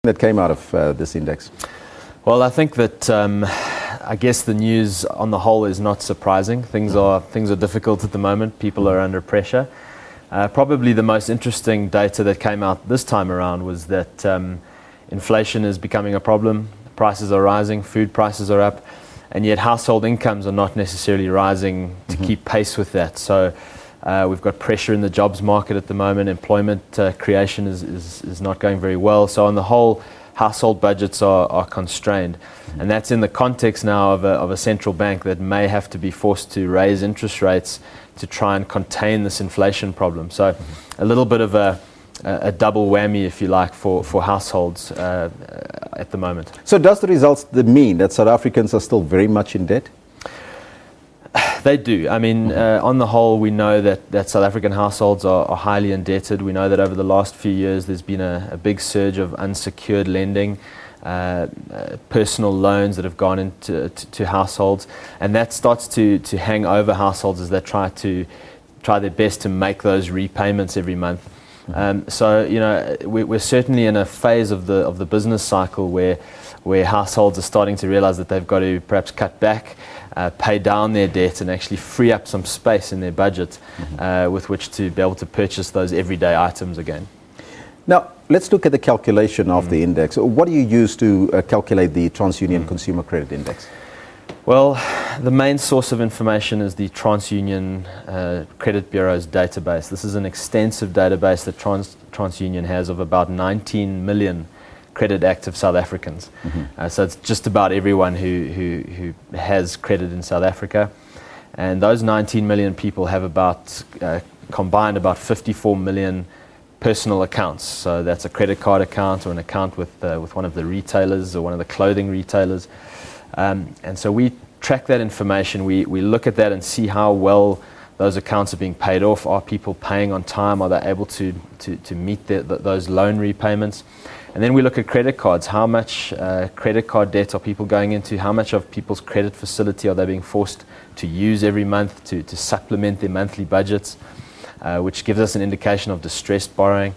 that came out of this index? Well, I think that I guess the news on the whole is not surprising. Things are difficult at the moment. People are under pressure. Probably the most interesting data that came out this time around was that inflation is becoming a problem. Prices are rising, food prices are up, and yet household incomes are not necessarily rising to keep pace with that. So we've got pressure in the jobs market at the moment. Employment creation is not going very well. So on the whole, household budgets are constrained. And that's in the context now of a central bank that may have to be forced to raise interest rates to try and contain this inflation problem. So a little bit of a double whammy, if you like, for households at the moment. So does the results mean that South Africans are still very much in debt? They do. I mean, on the whole, we know that South African households are highly indebted. We know that over the last few years, there's been a big surge of unsecured lending, personal loans that have gone into households, and that starts to hang over households as they try their best to make those repayments every month. So, you know, we're certainly in a phase of the business cycle where households are starting to realize that they've got to perhaps cut back, pay down their debt, and actually free up some space in their budget with which to be able to purchase those everyday items again. Now, let's look at the calculation of the index. What do you use to calculate the TransUnion Consumer Credit Index? Well, the main source of information is the TransUnion Credit Bureau's database. This is an extensive database that TransUnion has of about 19 million credit active South Africans. So it's just about everyone who has credit in South Africa. And those 19 million people have combined about 54 million personal accounts. So that's a credit card account or an account with one of the retailers or one of the clothing retailers. And so we track that information. We look at that and see how well those accounts are being paid off. Are people paying on time? Are they able to meet those loan repayments? And then we look at credit cards. How much credit card debt are people going into? How much of people's credit facility are they being forced to use every month to supplement their monthly budgets, which gives us an indication of distressed borrowing.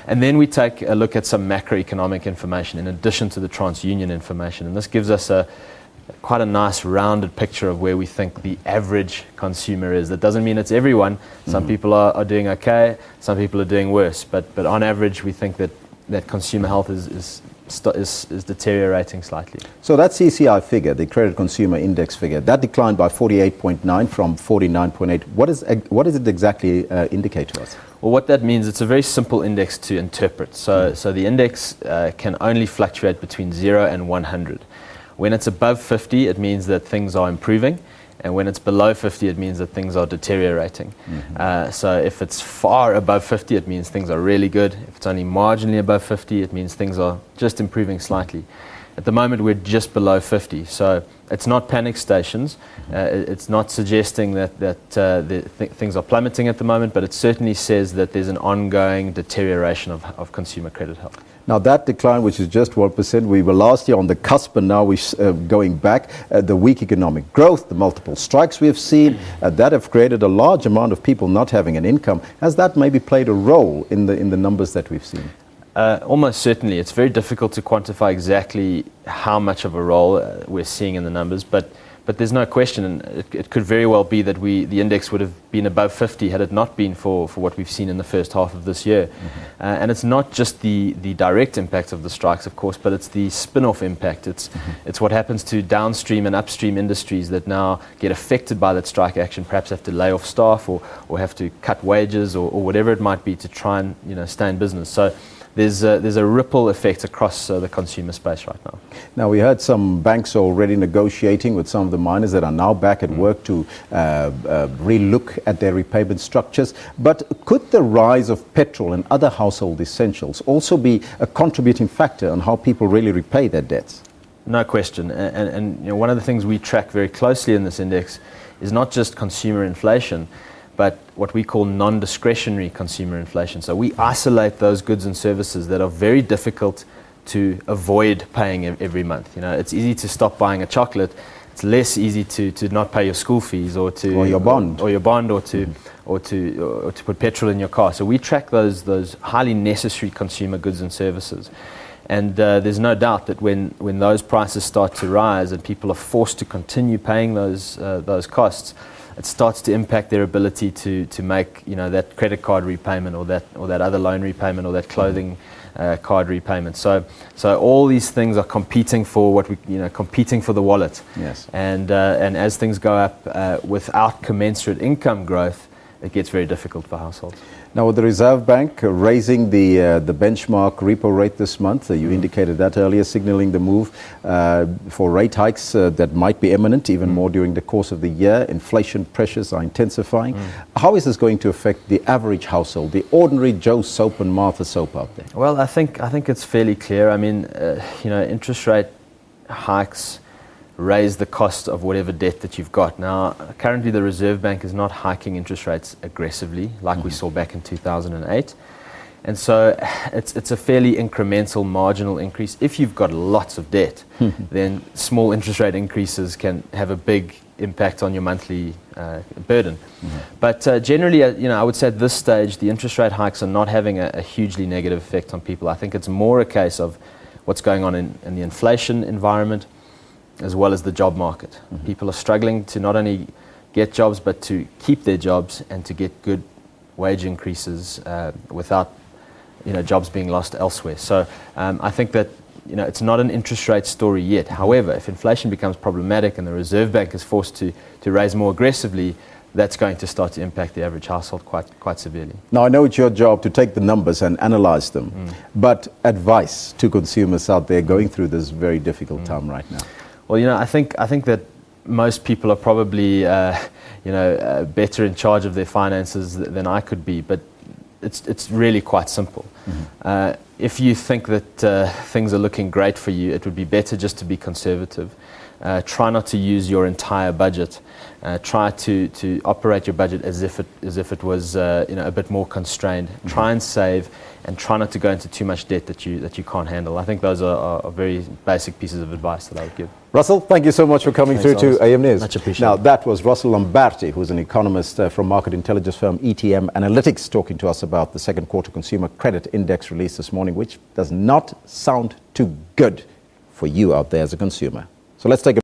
And then we take a look at some macroeconomic information in addition to the TransUnion information. And this gives us quite a nice rounded picture of where we think the average consumer is. That doesn't mean it's everyone. Some people are doing okay, some people are doing worse. But on average, we think that consumer health is deteriorating slightly. So that CCI figure, the Credit Consumer Index figure, that declined by 48.9 from 49.8. What does it exactly indicate to us? Well, what that means, it's a very simple index to interpret. So the index can only fluctuate between 0 and 100. When it's above 50, it means that things are improving. And when it's below 50, it means that things are deteriorating. So if it's far above 50, it means things are really good. If it's only marginally above 50, it means things are just improving slightly. At the moment, we're just below 50. So it's not panic stations. It's not suggesting that things are plummeting at the moment, but it certainly says that there's an ongoing deterioration of consumer credit health. Now that decline, which is just 1%, we were last year on the cusp, and now we're going back. The weak economic growth, the multiple strikes we have seen, that have created a large amount of people not having an income. Has that maybe played a role in the numbers that we've seen? Almost certainly. It's very difficult to quantify exactly how much of a role we're seeing in the numbers, but there's no question, and it could very well be that the index would have been above 50 had it not been for what we've seen in the first half of this year. And it's not just the direct impact of the strikes, of course, but it's the spin-off impact. It's what happens to downstream and upstream industries that now get affected by that strike action, perhaps have to lay off staff or have to cut wages or whatever it might be to try and stay in business. So there's a ripple effect across the consumer space right now. Now, we heard some banks already negotiating with some of the miners that are now back at work to relook at their repayment structures. But could the rise of petrol and other household essentials also be a contributing factor on how people really repay their debts? No question. And one of the things we track very closely in this index is not just consumer inflation, but what we call non-discretionary consumer inflation. So we isolate those goods and services that are very difficult to avoid paying every month. It's easy to stop buying a chocolate. It's less easy to not pay your school fees or your bond or to put petrol in your car. So we track those highly necessary consumer goods and services. And there's no doubt that when those prices start to rise and people are forced to continue paying those costs, it starts to impact their ability to make that credit card repayment or that other loan repayment or that clothing card repayment. So all these things are competing for competing for the wallet. Yes. And as things go up without commensurate income growth, it gets very difficult for households. Now, with the Reserve Bank raising the benchmark repo rate this month, you indicated that earlier, signaling the move for rate hikes that might be imminent, even more during the course of the year. Inflation pressures are intensifying. How is this going to affect the average household, the ordinary Joe Soap and Martha Soap out there? Well, I think it's fairly clear. I mean, interest rate hikes raise the cost of whatever debt that you've got. Now, currently the Reserve Bank is not hiking interest rates aggressively like we saw back in 2008. And so it's a fairly incremental, marginal increase. If you've got lots of debt, then small interest rate increases can have a big impact on your monthly burden. But generally, I would say at this stage, the interest rate hikes are not having a hugely negative effect on people. I think it's more a case of what's going on in the inflation environment, as well as the job market. People are struggling to not only get jobs, but to keep their jobs and to get good wage increases without jobs being lost elsewhere. So I think that it's not an interest rate story yet. However, if inflation becomes problematic and the Reserve Bank is forced to raise more aggressively, that's going to start to impact the average household quite severely. Now, I know it's your job to take the numbers and analyze them, but advice to consumers out there going through this very difficult time right now. Well, I think that most people are probably, better in charge of their finances than I could be. But it's really quite simple. If you think that things are looking great for you, it would be better just to be conservative. Try not to use your entire budget. Try to operate your budget as if it was a bit more constrained. Try and save, and try not to go into too much debt that you can't handle. I think those are very basic pieces of advice that I would give. Russell, thank you so much for coming through to AM News. Much appreciated. Now, that was Russell Lamberti, who's an economist from market intelligence firm ETM Analytics, talking to us about the second quarter Consumer Credit Index release this morning, which does not sound too good for you out there as a consumer. So let's take a